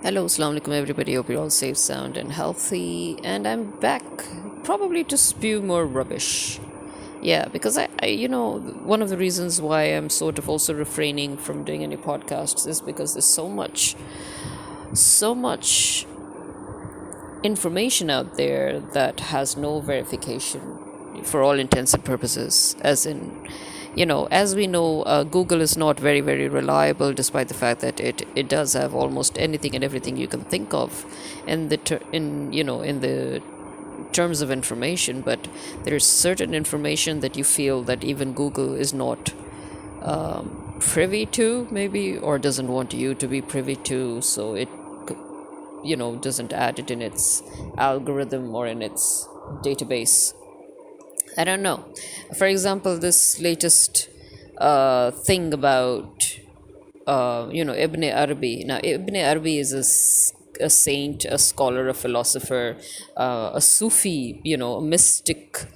Hello, Assalamu alaikum everybody. Hope you're all safe, sound, and healthy. And I'm back probably to spew more rubbish. Yeah, because one of the reasons why I'm sort of also refraining from doing any podcasts is because there's so much information out there that has no verification for all intents and purposes. As in, as we know, Google is not very, very reliable, despite the fact that it does have almost anything and everything you can think of in the terms of information. But there's certain information that you feel that even Google is not privy to, maybe, or doesn't want you to be privy to, so it doesn't add it in its algorithm or in its database. I don't know. For example, this latest thing about Ibn Arabi. Now, Ibn Arabi is a saint, a scholar, a philosopher, a Sufi, a mystic.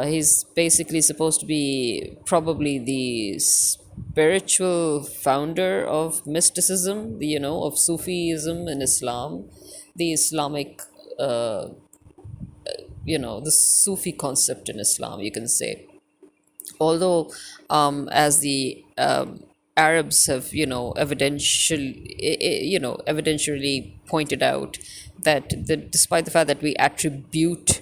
He's basically supposed to be probably the spiritual founder of mysticism, of Sufism in Islam, the Islamic, the Sufi concept in Islam, you can say. Although, as the Arabs have, evidentially pointed out that despite the fact that we attribute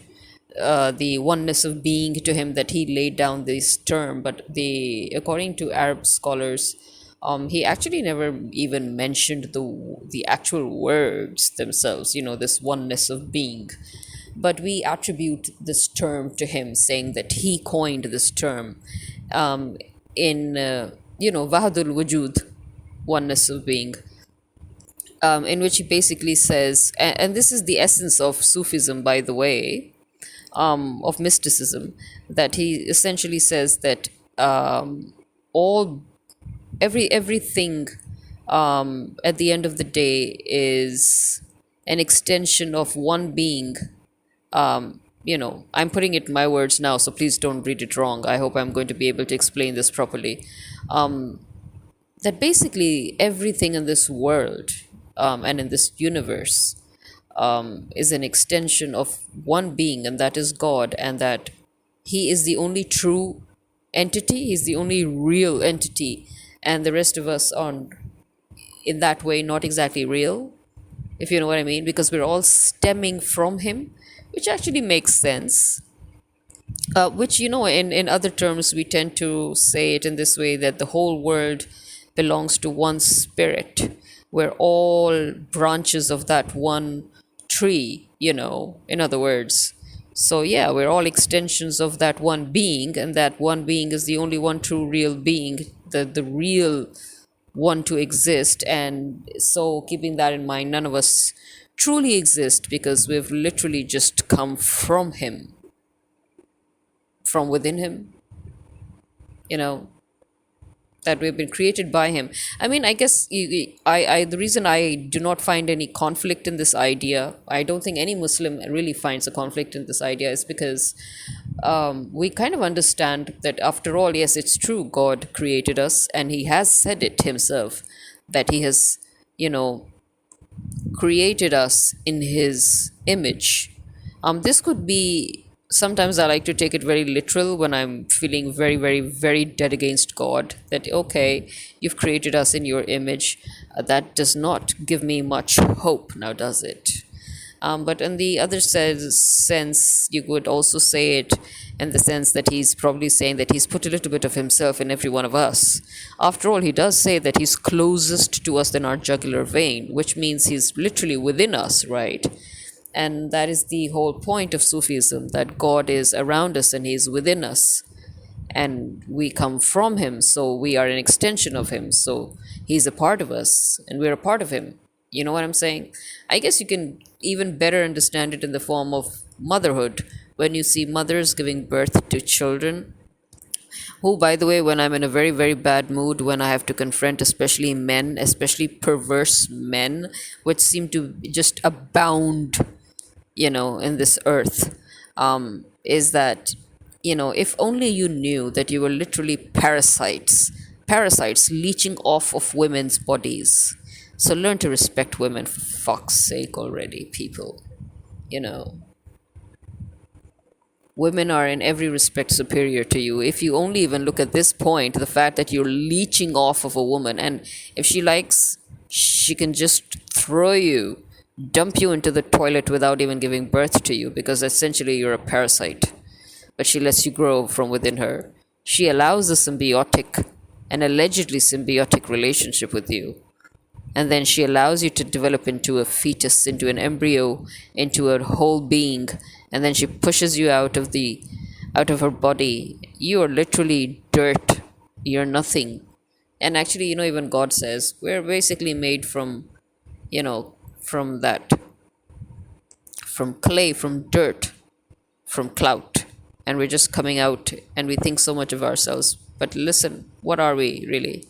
the oneness of being to him, that he laid down this term, but according to Arab scholars, he actually never even mentioned the actual words themselves. This oneness of being, but we attribute this term to him, saying that he coined this term in Vahadul Wujud, oneness of being, in which he basically says, and this is the essence of Sufism, by the way, of mysticism, that he essentially says that all everything at the end of the day is an extension of one being. I'm putting it in my words now, so please don't read it wrong. I hope I'm going to be able to explain this properly. That basically everything in this world and in this universe is an extension of one being, and that is God, and that He is the only true entity, He's the only real entity, and the rest of us are, in that way, not exactly real, if you know what I mean, because we're all stemming from Him, which actually makes sense. Which, in other terms, we tend to say it in this way, that the whole world belongs to one spirit. We're all branches of that one tree, in other words. So, yeah, we're all extensions of that one being, and that one being is the only one true real being, the real one to exist. And so, keeping that in mind, none of us truly exist because we've literally just come from Him, from within Him, you know, that we've been created by Him. I mean, I guess the reason I do not find any conflict in this idea, I don't think any Muslim really finds a conflict in this idea, is because we kind of understand that, after all, yes, it's true, God created us, and He has said it Himself, that He has, created us in His image. This could be, sometimes I like to take it very literal when I'm feeling very, very, very dead against God. That, okay, you've created us in your image. That does not give me much hope, now does it? But in the other sense, you could also say it in the sense that He's probably saying that He's put a little bit of Himself in every one of us. After all, He does say that He's closest to us than our jugular vein, which means He's literally within us, right? And that is the whole point of Sufism, that God is around us and He's within us. And we come from Him, so we are an extension of Him. So He's a part of us, and we're a part of Him. You know what I'm saying? I guess you can even better understand it in the form of motherhood, when you see mothers giving birth to children who, by the way, when I'm in a very, very bad mood, when I have to confront especially men, especially perverse men, which seem to just abound, in this earth, is that, if only you knew that you were literally parasites leeching off of women's bodies. So learn to respect women, for fuck's sake already, people. You know, women are in every respect superior to you. If you only even look at this point, the fact that you're leeching off of a woman, and if she likes, she can just throw you, dump you into the toilet without even giving birth to you, because essentially you're a parasite. But she lets you grow from within her. She allows a symbiotic, an allegedly symbiotic relationship with you, and then she allows you to develop into a fetus, into an embryo, into a whole being, and then she pushes you out of her body. You are literally dirt. You're nothing. And actually, even God says we're basically made from, from that, from clay, from dirt, from clout, and we're just coming out, and we think so much of ourselves. But listen, what are we really?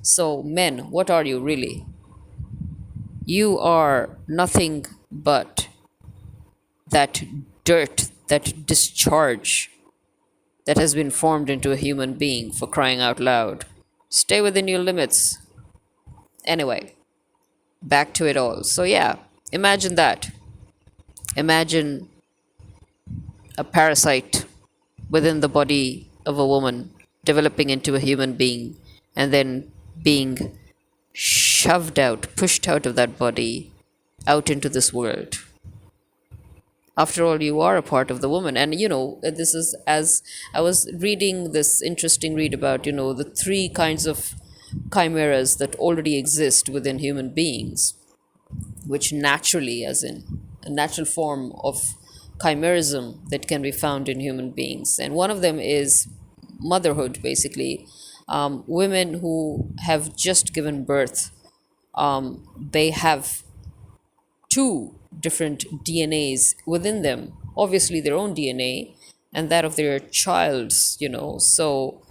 So men, what are you really? You are nothing but that dirt, that discharge that has been formed into a human being, for crying out loud. Stay within your limits. Anyway, back to it all. So, yeah, imagine that. Imagine a parasite within the body of a woman developing into a human being and then being shoved out, pushed out of that body, out into this world. After all, you are a part of the woman. And this is, as I was reading this interesting read about, the three kinds of chimeras that already exist within human beings, which naturally, as in a natural form of chimerism that can be found in human beings. And one of them is motherhood, basically. Women who have just given birth, they have two different DNAs within them, obviously their own DNA and that of their child's, So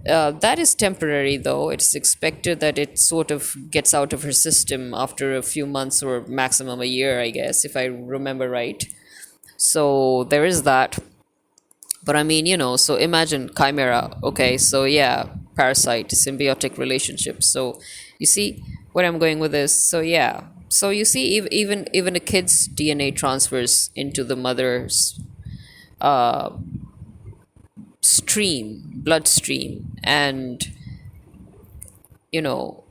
that is temporary, though. It's expected that it sort of gets out of her system after a few months or maximum a year, I guess, if I remember right. So there is that. But I mean, so imagine chimera. Okay, so yeah, parasite, symbiotic relationship. So you see where I'm going with this. So yeah, so you see, even a kid's DNA transfers into the mother's bloodstream, and you know,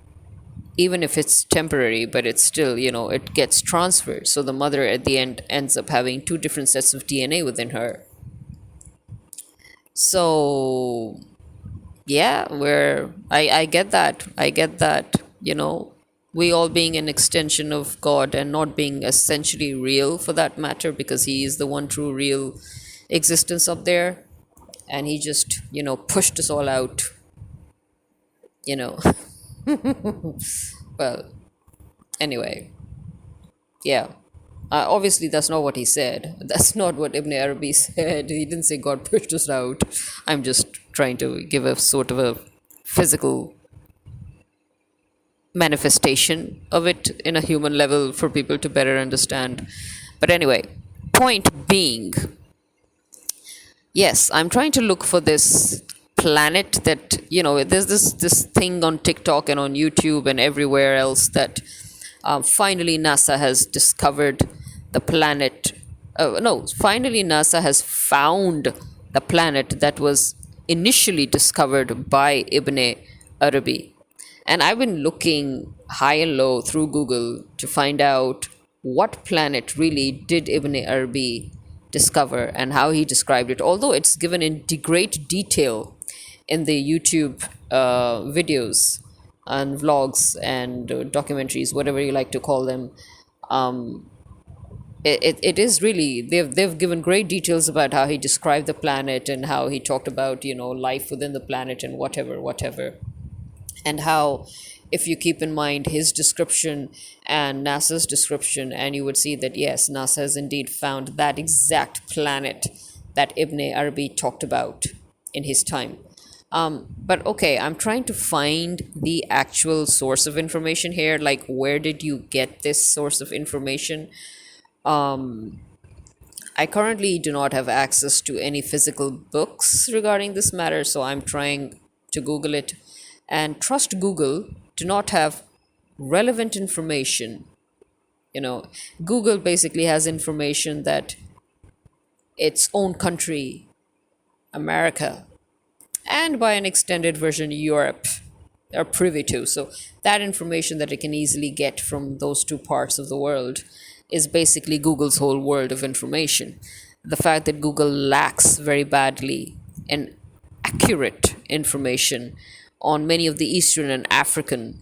even if it's temporary, but it's still, it gets transferred. So the mother at the end ends up having two different sets of DNA within her. So yeah, where I get that. I get that, we all being an extension of God and not being essentially real, for that matter, because He is the one true real existence up there. And He just, pushed us all out, you know. Well, anyway, yeah. Obviously, that's not what he said. That's not what Ibn Arabi said. He didn't say God pushed us out. I'm just trying to give a sort of a physical manifestation of it in a human level for people to better understand. But anyway, point being, yes, I'm trying to look for this planet that, there's this thing on TikTok and on YouTube and everywhere else that finally NASA has discovered the planet. No, finally NASA has found the planet that was initially discovered by Ibn Arabi. And I've been looking high and low through Google to find out what planet really did Ibn Arabi discover and how he described it. Although it's given in great detail in the YouTube videos and vlogs and documentaries, whatever you like to call them. It is really, they've given great details about how he described the planet and how he talked about, life within the planet and whatever. And how, if you keep in mind his description and NASA's description, and you would see that yes, NASA has indeed found that exact planet that Ibn Arabi talked about in his time. But okay, I'm trying to find the actual source of information here. Like, where did you get this source of information? I currently do not have access to any physical books regarding this matter, so I'm trying to Google it. And trust Google. Do not have relevant information. You know, Google basically has information that its own country, America, and by an extended version, Europe, are privy to. So that information that it can easily get from those two parts of the world is basically Google's whole world of information. The fact that Google lacks very badly in accurate information on many of the Eastern and African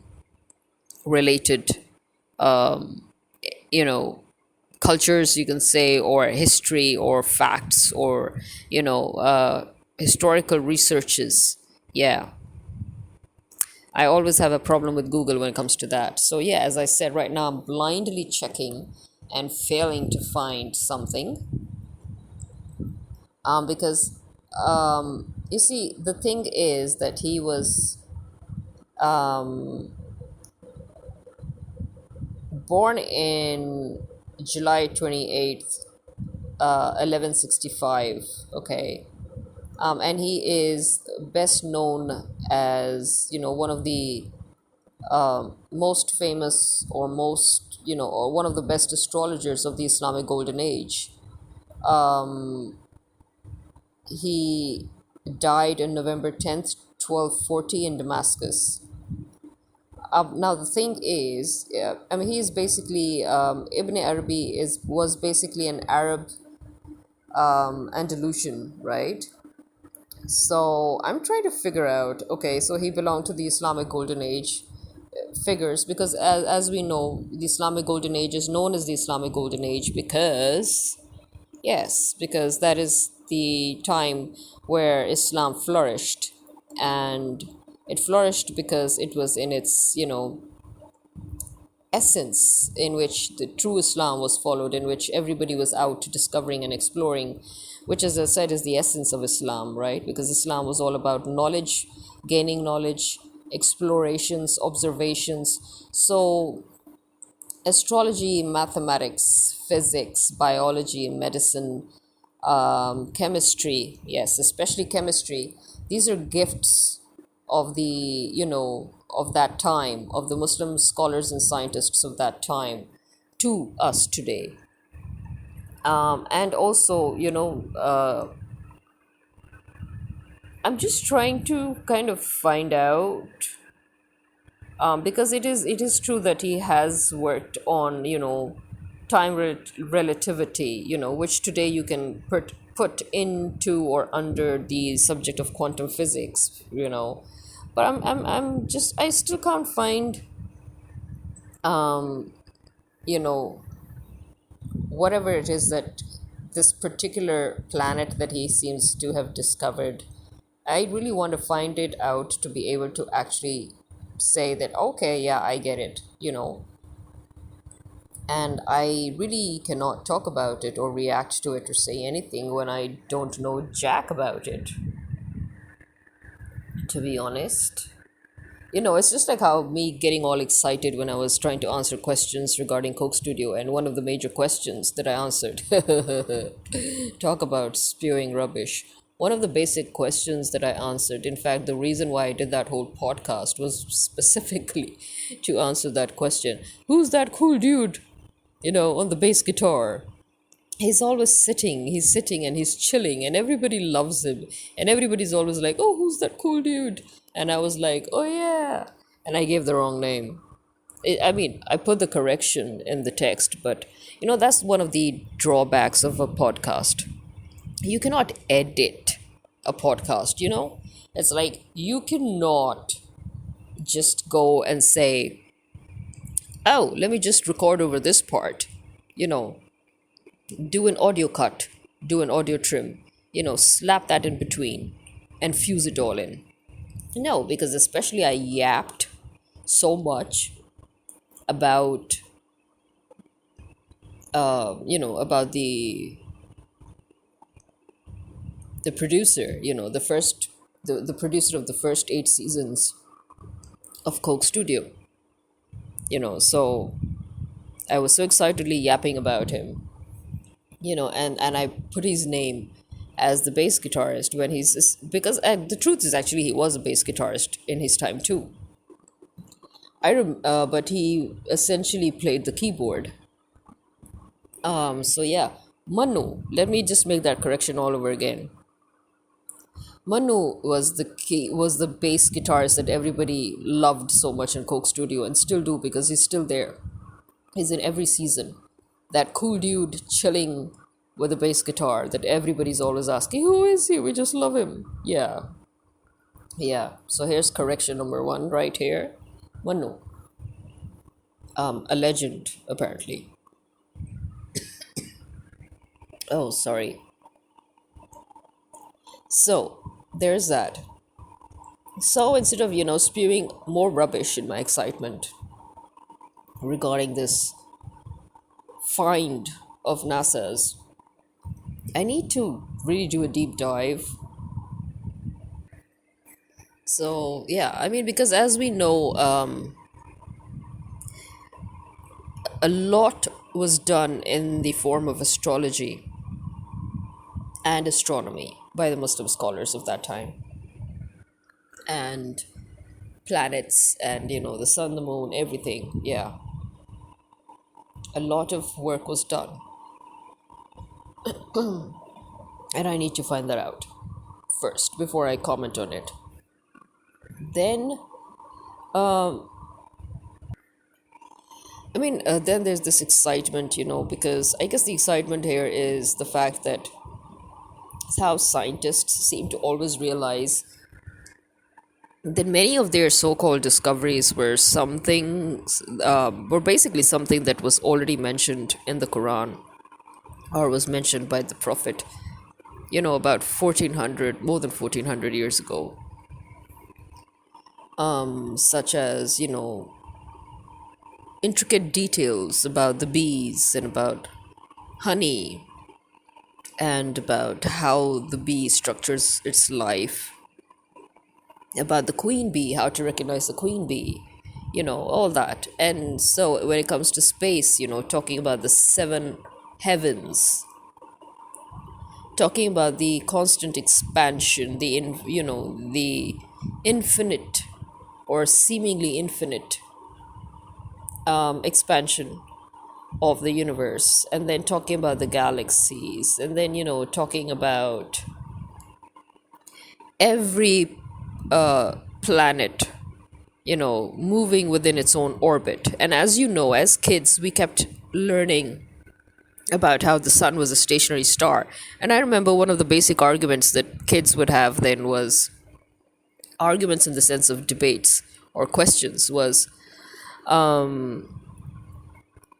related, you know, cultures, you can say, or history or facts or, historical researches. Yeah, I always have a problem with Google when it comes to that. So, yeah, as I said, right now I'm blindly checking and failing to find something. Because, you see, the thing is that he was born in July 28th, 1165. Okay. And he is best known as, one of the most famous or or one of the best astrologers of the Islamic Golden Age. He died on November 10th, 1240 in Damascus. Now the thing is, I mean, he is basically Ibn Arabi was basically an Arab Andalusian, right? So I'm trying to figure out. Okay, so he belonged to the Islamic Golden Age figures because, as we know, the Islamic Golden Age is known as the Islamic Golden Age because, yes, because that is the time where Islam flourished, and it flourished because it was in its, essence, in which the true Islam was followed, in which everybody was out discovering and exploring, which, as I said, is the essence of Islam, right? Because Islam was all about knowledge, gaining knowledge, explorations, observations. So, astrology, mathematics, physics, biology, medicine, chemistry, yes, especially chemistry, these are gifts of the, of that time, of the Muslim scholars and scientists of that time to us today. And also, I'm just trying to kind of find out, because it is true that he has worked on, relativity, which today you can put into or under the subject of quantum physics, but I'm just, I still can't find, you know whatever it is that this particular planet that he seems to have discovered. I really want to find it out to be able to actually say that, okay, yeah, I get it, and I really cannot talk about it or react to it or say anything when I don't know jack about it, to be honest. It's just like how me getting all excited when I was trying to answer questions regarding Coke Studio, and one of the major questions that I answered, talk about spewing rubbish. One of the basic questions that I answered, in fact, the reason why I did that whole podcast was specifically to answer that question. Who's that cool dude, on the bass guitar? He's sitting and he's chilling, and everybody loves him, and everybody's always like, oh, who's that cool dude? And I was like, oh yeah, and I gave the wrong name. I mean, I put the correction in the text, but that's one of the drawbacks of a podcast. You cannot edit a podcast. It's like you cannot just go and say, oh, let me just record over this part, you know do an audio cut, do an audio trim, slap that in between and fuse it all in. No, because especially I yapped so much about, about the producer, the producer of the first 8 seasons of Coke Studio, so I was so excitedly yapping about him, and I put his name as the bass guitarist when because the truth is actually he was a bass guitarist in his time too. but he essentially played the keyboard. So yeah, Manu. Let me just make that correction all over again. Manu was the bass guitarist that everybody loved so much in Coke Studio and still do because he's still there. He's in every season. That cool dude chilling with a bass guitar that everybody's always asking, who is he? We just love him. Yeah, yeah. So here's correction number one right here. Manu, a legend apparently. Oh, sorry. So there's that. So instead of spewing more rubbish in my excitement regarding this find of NASA's, I need to really do a deep dive. So yeah, I mean, because as we know, a lot was done in the form of astrology and astronomy by the Muslim scholars of that time, and planets, and the sun, the moon, everything. Yeah, a lot of work was done, and I need to find that out first before I comment on it. Then, then there's this excitement, because I guess the excitement here is the fact that it's how scientists seem to always realize that many of their so-called discoveries were basically something that was already mentioned in the Quran or was mentioned by the Prophet, about 1400, more than 1400 years ago, such as, intricate details about the bees and about honey and about how the bee structures its life, about the queen bee, how to recognize the queen bee, all that. And so when it comes to space, talking about the seven heavens, talking about the constant expansion, the infinite or seemingly infinite expansion of the universe, and then talking about the galaxies, and then talking about every planet moving within its own orbit. And as you know, as kids, we kept learning about how the sun was a stationary star. And I remember one of the basic arguments that kids would have then was arguments in the sense of debates or questions was,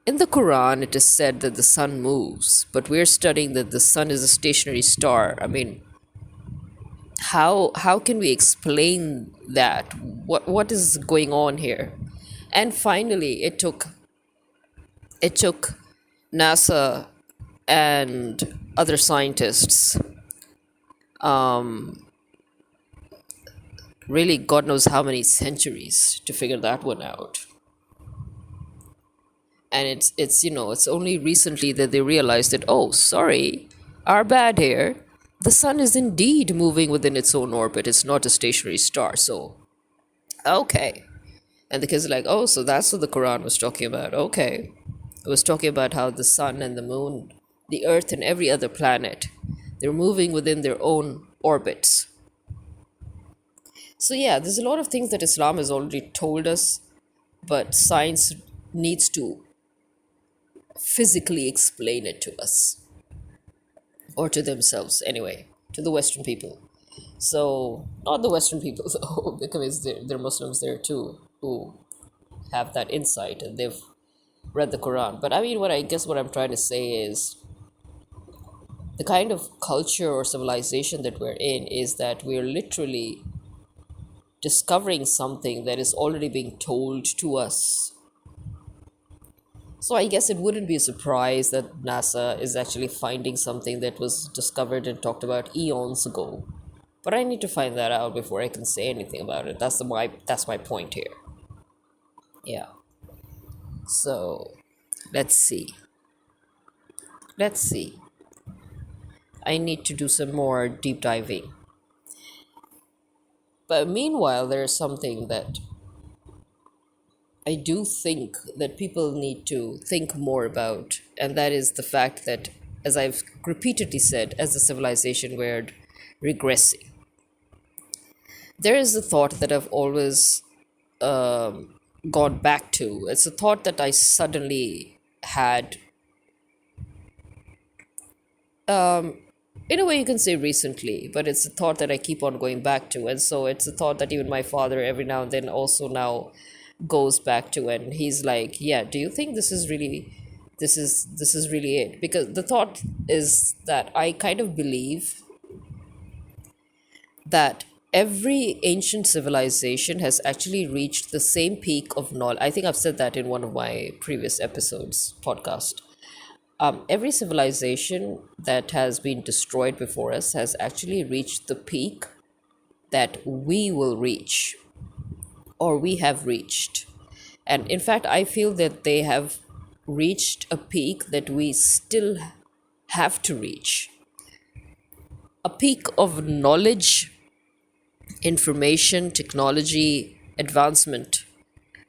in the Quran, it is said that the sun moves, but we're studying that the sun is a stationary star. I mean, how can we explain that? What is going on here? And finally, it took NASA and other scientists, really God knows how many centuries to figure that one out. And it's only recently that they realized that, oh, sorry, our bad here, the sun is indeed moving within its own orbit, it's not a stationary star. So okay. And the kids are like, oh, so that's what the Quran was talking about. Okay, it was talking about how the sun and the moon, the earth and every other planet, they're moving within their own orbits. So yeah, there's a lot of things that Islam has already told us, but science needs to physically explain it to us, or to themselves anyway, to the Western people. So, not the Western people, though, because there are Muslims there too who have that insight and they've read the Quran. But I mean, what I'm trying to say is the kind of culture or civilization that we're in is that we're literally discovering something that is already being told to us. So I guess it wouldn't be a surprise that NASA is actually finding something that was discovered and talked about eons ago. But I need to find that out before I can say anything about it. That's my point here. Yeah. So let's see. Let's see. I need to do some more deep diving. But meanwhile, there's something that I do think that people need to think more about, and that is the fact that, as I've repeatedly said, as a civilization, we're regressing. There is a thought that I've always gone back to. It's a thought that I suddenly had, in a way, you can say recently, but it's a thought that I keep on going back to. And so it's a thought that even my father, every now and then, also now goes back to. And he's like, yeah, do you think this is really. This is really it, because the thought is that I kind of believe that every ancient civilization has actually reached the same peak of knowledge. I think I've said that in one of my previous episodes podcast. Every civilization that has been destroyed before us has actually reached the peak that we will reach, or we have reached. And in fact, I feel that they have reached a peak that we still have to reach, a peak of knowledge, information, technology, advancement.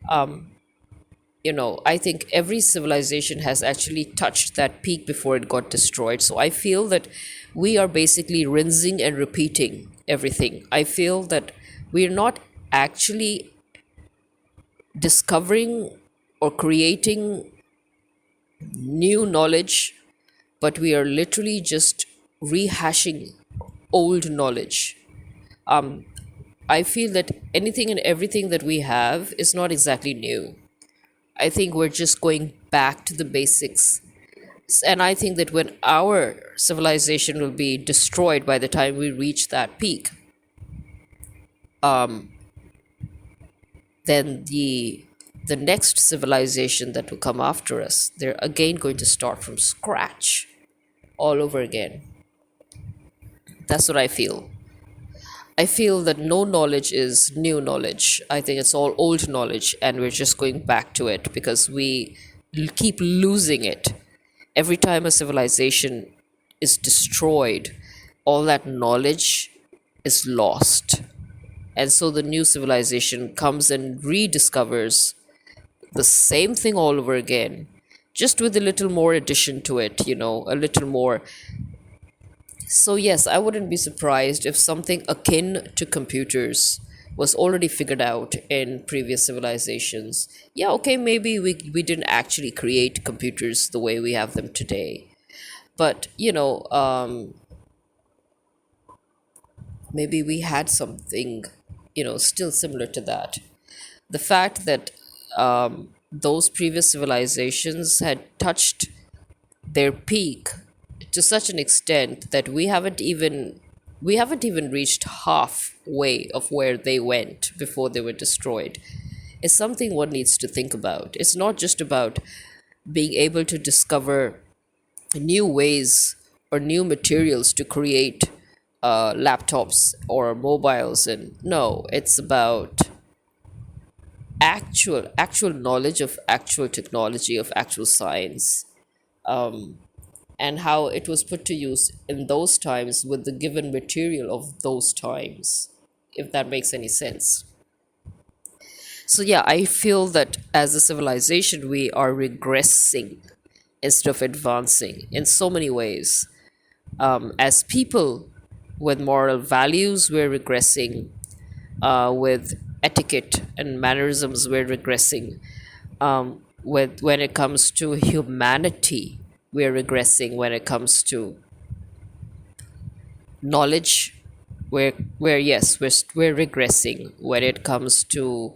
I think every civilization has actually touched that peak before it got destroyed. So I feel that we are basically rinsing and repeating everything. I feel that we're not actually discovering or creating new knowledge, but we are literally just rehashing old knowledge. I feel that anything and everything that we have is not exactly new. I think we're just going back to the basics. And I think that when our civilization will be destroyed by the time we reach that peak, then the next civilization that will come after us, they're again going to start from scratch all over again. That's what I feel. I feel that no knowledge is new knowledge. I think it's all old knowledge, and we're just going back to it because we keep losing it. Every time a civilization is destroyed, all that knowledge is lost. And so the new civilization comes and rediscovers the same thing all over again, just with a little more addition to it, a little more. So, yes, I wouldn't be surprised if something akin to computers was already figured out in previous civilizations. Yeah, okay, maybe we didn't actually create computers the way we have them today. But, maybe we had something, still similar to that. The fact that those previous civilizations had touched their peak to such an extent that we haven't even reached halfway of where they went before they were destroyed, is something one needs to think about. It's not just about being able to discover new ways or new materials to create laptops or mobiles, and no, it's about actual knowledge of actual technology, of actual science, and how it was put to use in those times with the given material of those times, if that makes any sense. So, yeah, I feel that as a civilization, we are regressing instead of advancing in so many ways. As people with moral values, we're regressing. With etiquette and mannerisms, we're regressing. With when it comes to humanity, we're regressing. When it comes to knowledge, we're yes, we're regressing. When it comes to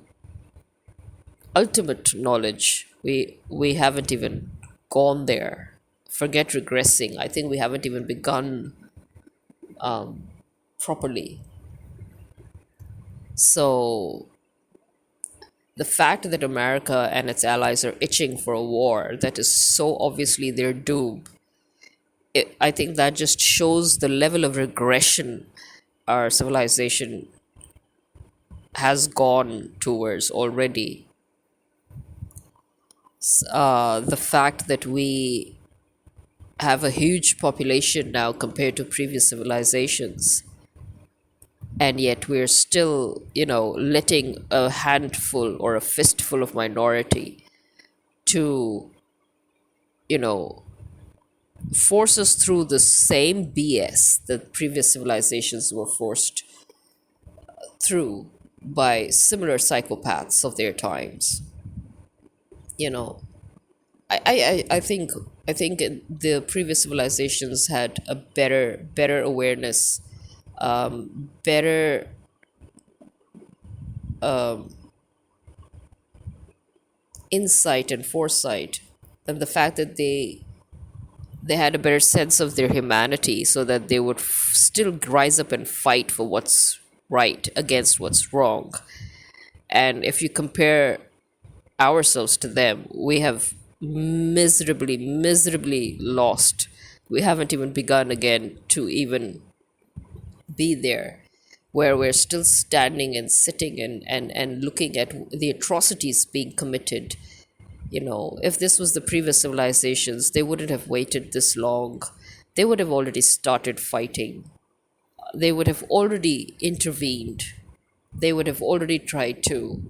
ultimate knowledge, we haven't even gone there. Forget regressing. I think we haven't even begun properly. So the fact that America and its allies are itching for a war that is so obviously their doom, I think that just shows the level of regression our civilization has gone towards already. The fact that we have a huge population now compared to previous civilizations, and yet we're still, letting a handful or a fistful of minority to, you know, force us through the same BS that previous civilizations were forced through by similar psychopaths of their times. You know, I think the previous civilizations had a better awareness, better insight and foresight, and the fact that they had a better sense of their humanity, so that they would still rise up and fight for what's right against what's wrong. And if you compare ourselves to them, we have miserably lost. We haven't even begun again to even be there, where we're still standing and sitting and looking at the atrocities being committed. If this was the previous civilizations, they wouldn't have waited this long. They would have already started fighting. They would have already intervened. They would have already tried to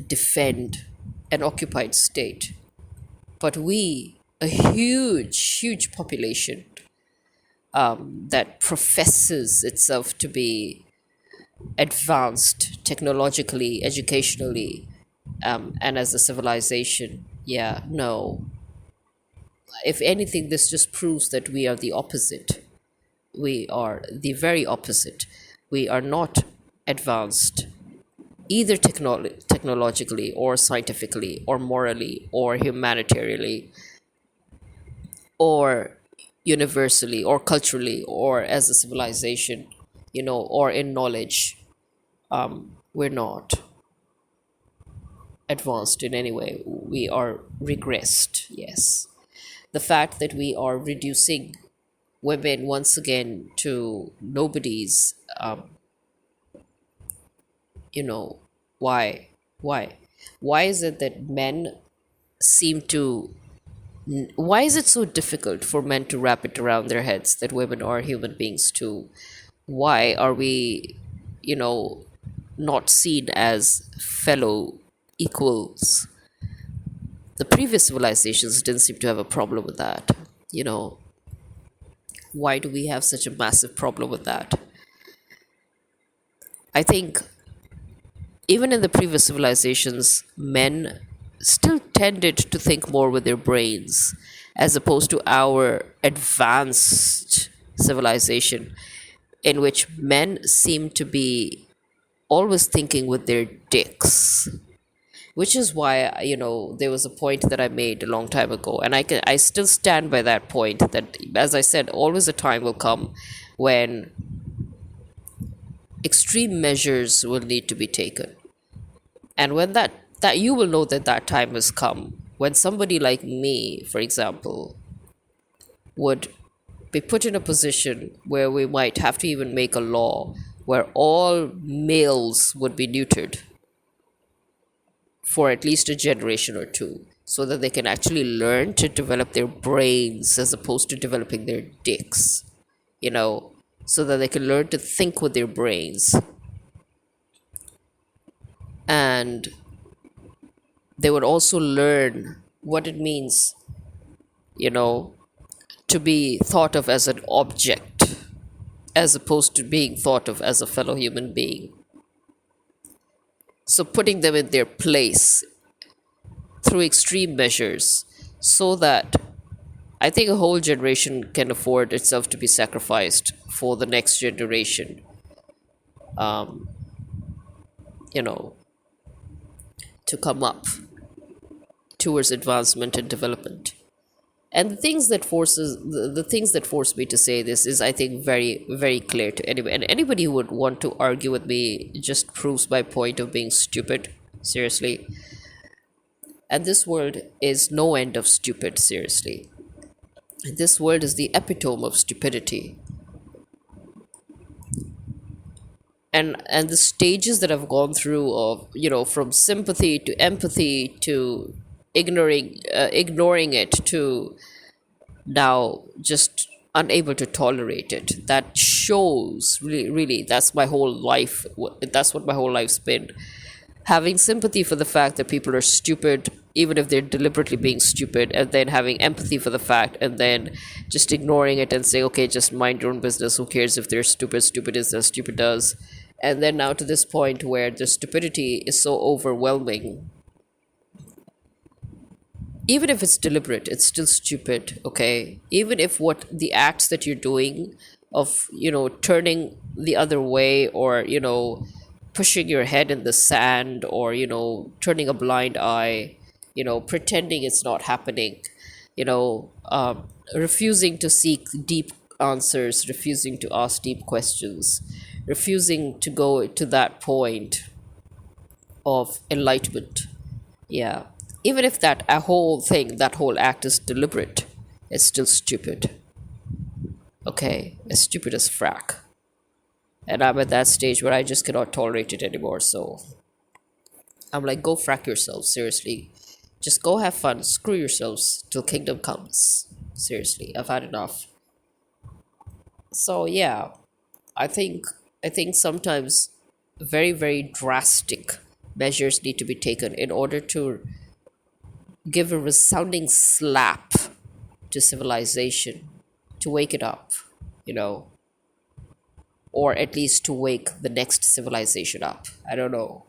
defend an occupied state. But we, a huge population that professes itself to be advanced technologically, educationally, and as a civilization, yeah, no. If anything, this just proves that we are the opposite. We are the very opposite. We are not advanced either technologically or scientifically or morally or humanitarianly or universally or culturally or as a civilization, or in knowledge. We're not advanced in any way. We are regressed, yes. The fact that we are reducing women once again to nobodies, you know, why? Why? Why is it that men seem to. Why is it so difficult for men to wrap it around their heads that women are human beings too? Why are we, you know, not seen as fellow equals? The previous civilizations didn't seem to have a problem with that. You know, why do we have such a massive problem with that? I think even in the previous civilizations, men still tended to think more with their brains as opposed to our advanced civilization, in which men seem to be always thinking with their dicks. Which is why, there was a point that I made a long time ago, and I still stand by that point, that, as I said, always a time will come when extreme measures will need to be taken. And when that you will know that that time has come, when somebody like me, for example, would be put in a position where we might have to even make a law where all males would be neutered for at least a generation or two, so that they can actually learn to develop their brains as opposed to developing their dicks, so that they can learn to think with their brains. And they would also learn what it means, you know, to be thought of as an object as opposed to being thought of as a fellow human being. So putting them in their place through extreme measures, so that I think a whole generation can afford itself to be sacrificed for the next generation, you know, to come up towards advancement and development. And the things that force me to say this is, I think, very very clear to anybody, and anybody who would want to argue with me just proves my point of being stupid, seriously. And this world is no end of stupid, seriously. This world is the epitome of stupidity. And the stages that I've gone through, of, from sympathy to empathy to ignoring it, to now just unable to tolerate it. That shows really, really, that's my whole life. That's what my whole life's been. Having sympathy for the fact that people are stupid, even if they're deliberately being stupid, and then having empathy for the fact, and then just ignoring it and saying, okay, just mind your own business. Who cares if they're stupid? Stupid is as stupid does. And then now to this point where the stupidity is so overwhelming, even if it's deliberate, it's still stupid, okay? Even if what the acts that you're doing of, turning the other way, or, pushing your head in the sand, or, turning a blind eye, pretending it's not happening, refusing to seek deep answers, refusing to ask deep questions, refusing to go to that point of enlightenment. Yeah. Even if that a whole thing, that whole act is deliberate, it's still stupid. Okay? As stupid as frack. And I'm at that stage where I just cannot tolerate it anymore. So I'm like, go frack yourselves, seriously. Just go have fun. Screw yourselves till kingdom comes. Seriously, I've had enough. So yeah, I think I think sometimes very, very drastic measures need to be taken in order to give a resounding slap to civilization, to wake it up, you know, or at least to wake the next civilization up. I don't know.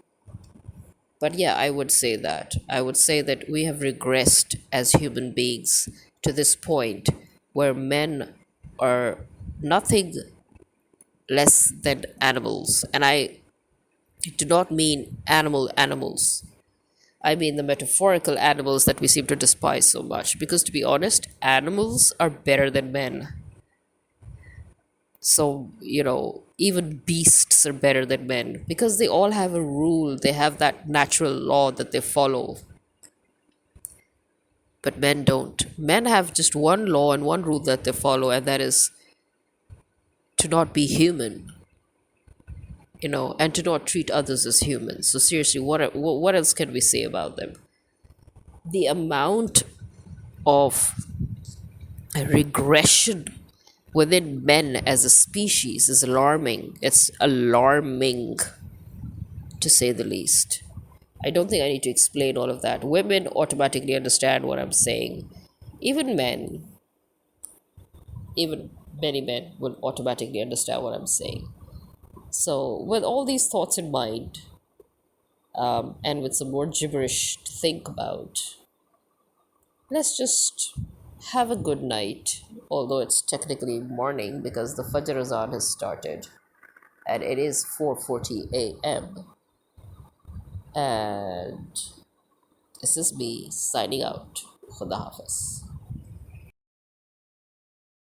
But yeah, I would say that. I would say that we have regressed as human beings to this point where men are nothing less than animals. And I do not mean animals. I mean the metaphorical animals that we seem to despise so much. Because to be honest, animals are better than men. So, even beasts are better than men because they all have a rule, they have that natural law that they follow. But men don't. Men have just one law and one rule that they follow, and that is to not be human, and to not treat others as humans. So, seriously, what else can we say about them? The amount of regression within men as a species is alarming. It's alarming, to say the least. I don't think I need to explain all of that. Women automatically understand what I'm saying. Even men, even many men will automatically understand what I'm saying. So, with all these thoughts in mind, and with some more gibberish to think about, let's just have a good night. Although it's technically morning because the Fajr Azan has started, and it is 4:40 a.m. And this is me signing out. Khuda Hafiz.